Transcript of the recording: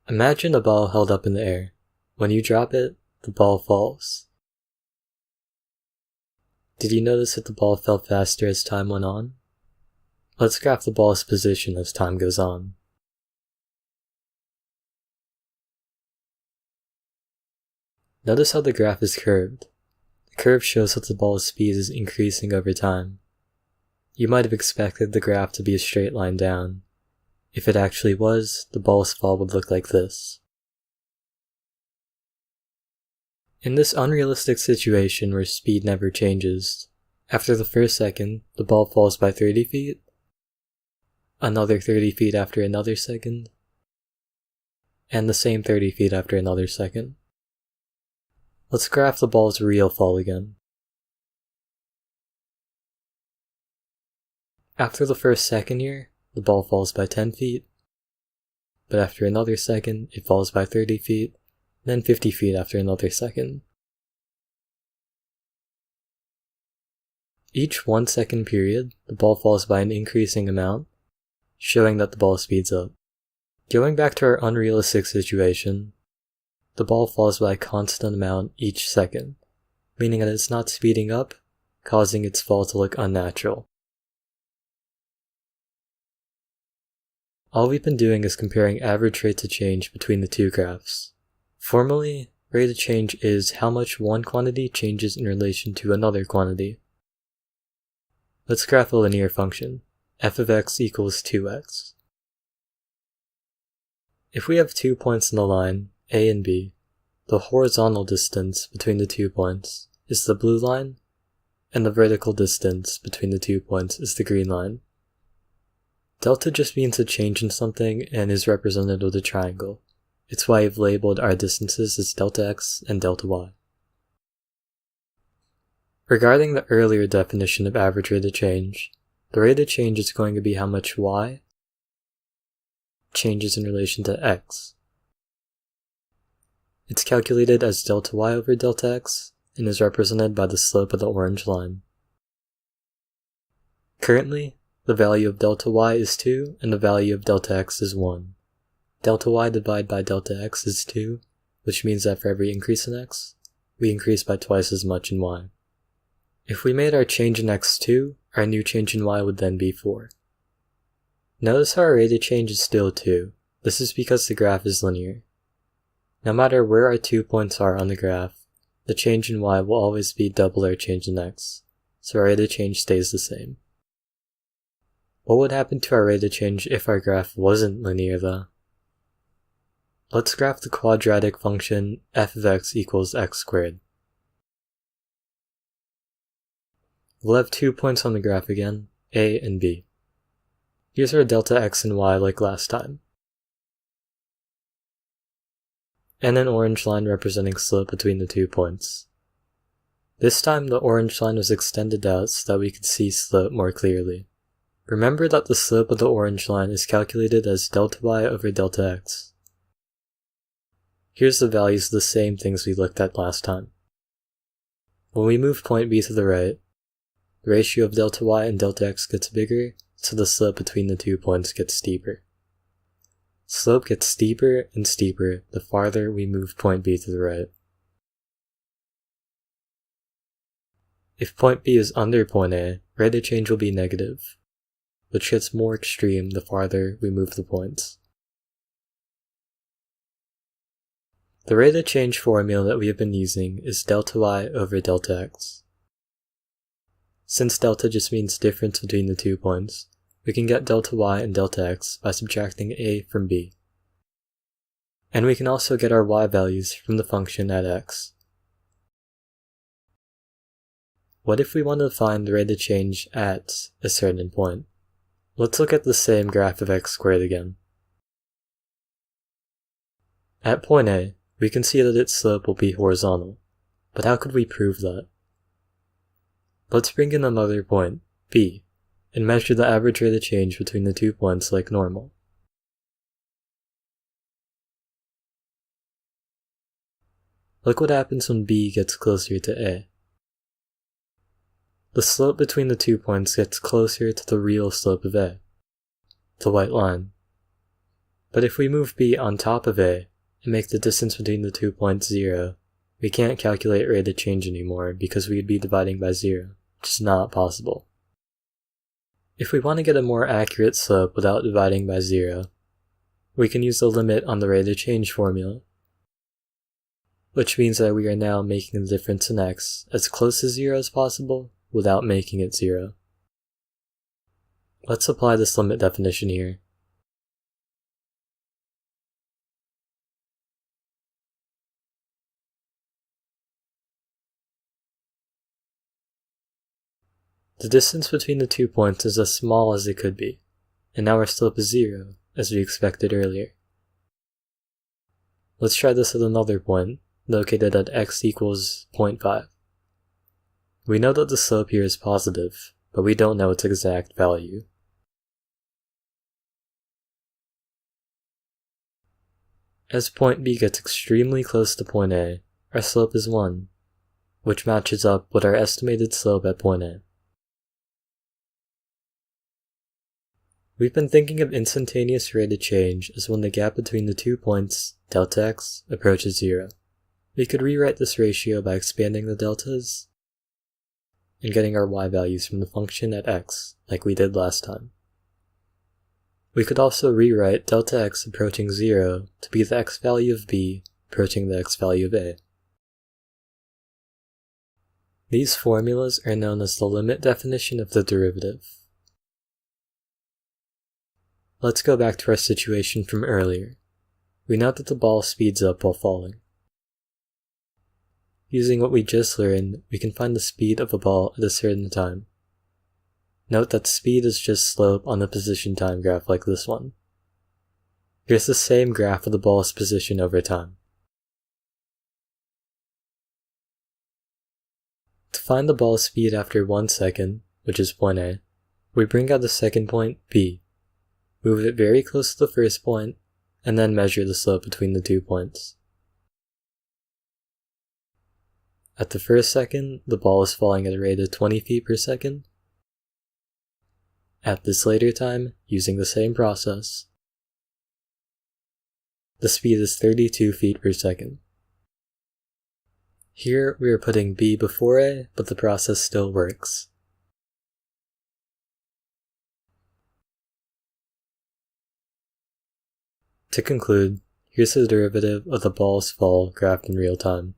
Imagine a ball held up in the air. When you drop it, the ball falls. Did you notice that the ball fell faster as time went on? Let's graph the ball's position as time goes on. Notice how the graph is curved. The curve shows that the ball's speed is increasing over time. You might have expected the graph to be a straight line down. If it actually was, the ball's fall would look like this. In this unrealistic situation where speed never changes, after the first second, the ball falls by 30 feet, another 30 feet after another second, and the same 30 feet after another second. Let's graph the ball's real fall again. After the first second here, the ball falls by 10 feet, but after another second, it falls by 30 feet, then 50 feet after another second. Each 1 second period, the ball falls by an increasing amount, showing that the ball speeds up. Going back to our unrealistic situation, the ball falls by a constant amount each second, meaning that it's not speeding up, causing its fall to look unnatural. All we've been doing is comparing average rates of change between the two graphs. Formally, rate of change is how much one quantity changes in relation to another quantity. Let's graph a linear function, f of x equals 2x. If we have 2 points in the line, A and B, the horizontal distance between the 2 points is the blue line, and the vertical distance between the 2 points is the green line. Delta just means a change in something and is represented with a triangle. It's why I've labeled our distances as delta x and delta y. Regarding the earlier definition of average rate of change, the rate of change is going to be how much y changes in relation to x. It's calculated as delta y over delta x and is represented by the slope of the orange line. Currently, the value of delta y is 2 and the value of delta x is 1. Delta y divided by delta x is 2, which means that for every increase in x, we increase by twice as much in y. If we made our change in x 2, our new change in y would then be 4. Notice how our rate of change is still 2. This is because the graph is linear. No matter where our 2 points are on the graph, the change in y will always be double our change in x, so our rate of change stays the same. What would happen to our rate of change if our graph wasn't linear though? Let's graph the quadratic function f of x equals x squared. We'll have 2 points on the graph again, A and B. Here's our delta x and y like last time. And an orange line representing slope between the 2 points. This time the orange line was extended out so that we could see slope more clearly. Remember that the slope of the orange line is calculated as delta y over delta x. Here's the values of the same things we looked at last time. When we move point B to the right, the ratio of delta y and delta x gets bigger, so the slope between the 2 points gets steeper. Slope gets steeper and steeper the farther we move point B to the right. If point B is under point A, rate of change will be negative, which gets more extreme the farther we move the points. The rate of change formula that we have been using is delta y over delta x. Since delta just means difference between the 2 points, we can get delta y and delta x by subtracting a from b. And we can also get our y values from the function at x. What if we want to find the rate of change at a certain point? Let's look at the same graph of x squared again. At point A, we can see that its slope will be horizontal, but how could we prove that? Let's bring in another point, B, and measure the average rate of change between the 2 points like normal. Look what happens when B gets closer to A. The slope between the 2 points gets closer to the real slope of A, the white line. But if we move b on top of a and make the distance between the 2 points 0, we can't calculate rate of change anymore because we'd be dividing by 0, which is not possible. If we want to get a more accurate slope without dividing by 0, we can use the limit on the rate of change formula, which means that we are now making the difference in x as close to 0 as possible without making it 0. Let's apply this limit definition here. The distance between the 2 points is as small as it could be, and now our slope is 0, as we expected earlier. Let's try this at another point, located at x equals 0.5. We know that the slope here is positive, but we don't know its exact value. As point B gets extremely close to point A, our slope is 1, which matches up with our estimated slope at point A. We've been thinking of instantaneous rate of change as when the gap between the 2 points, delta x, approaches 0. We could rewrite this ratio by expanding the deltas and getting our y values from the function at x, like we did last time. We could also rewrite delta x approaching 0 to be the x value of b approaching the x value of a. These formulas are known as the limit definition of the derivative. Let's go back to our situation from earlier. We know that the ball speeds up while falling. Using what we just learned, we can find the speed of a ball at a certain time. Note that speed is just slope on a position time graph like this one. Here's the same graph of the ball's position over time. To find the ball's speed after 1 second, which is point A, we bring out the second point, B, move it very close to the first point, and then measure the slope between the 2 points. At the first second, the ball is falling at a rate of 20 feet per second. At this later time, using the same process, the speed is 32 feet per second. Here we are putting B before A, but the process still works. To conclude, here's the derivative of the ball's fall graphed in real time.